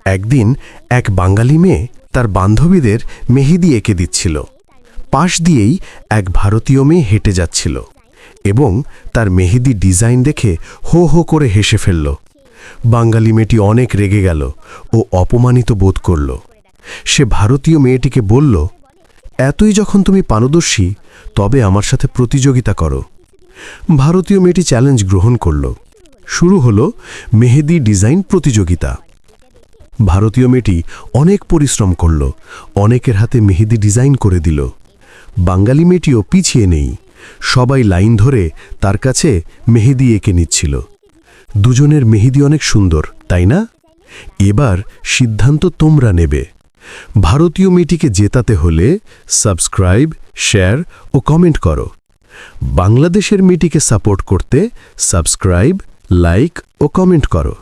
একদিন এক বাঙালি মেয়ে তার বান্ধবীদের মেহেদি এঁকে দিচ্ছিল। পাশ দিয়েই এক ভারতীয় মেয়ে হেঁটে যাচ্ছিল এবং তার মেহেদি ডিজাইন দেখে হো হো করে হেসে ফেলল। বাঙালি মেয়েটি অনেক রেগে গেল ও অপমানিত বোধ করল। সে ভারতীয় মেয়েটিকে বলল, এতই যখন তুমি পারদর্শী তবে আমার সাথে প্রতিযোগিতা করো। ভারতীয় মেয়েটি চ্যালেঞ্জ গ্রহণ করল। শুরু হলো মেহেদি ডিজাইন প্রতিযোগিতা। ভারতীয় মেয়েটি অনেক পরিশ্রম করল, অনেকের হাতে মেহেদি ডিজাইন করে দিল। বাঙালি মেয়েটিও পিছিয়ে নেই, সবাই লাইন ধরে তার কাছে মেহেদি এঁকে নিচ্ছিল। দুজনের মেহেদি অনেক সুন্দর, তাই না? এবার সিদ্ধান্ত তোমরা নেবে। ভারতীয় মেয়েটিকে জেতাতে হলে সাবস্ক্রাইব, শেয়ার ও কমেন্ট করো। বাংলাদেশের মেয়েটিকে সাপোর্ট করতে সাবস্ক্রাইব, লাইক ও কমেন্ট করো।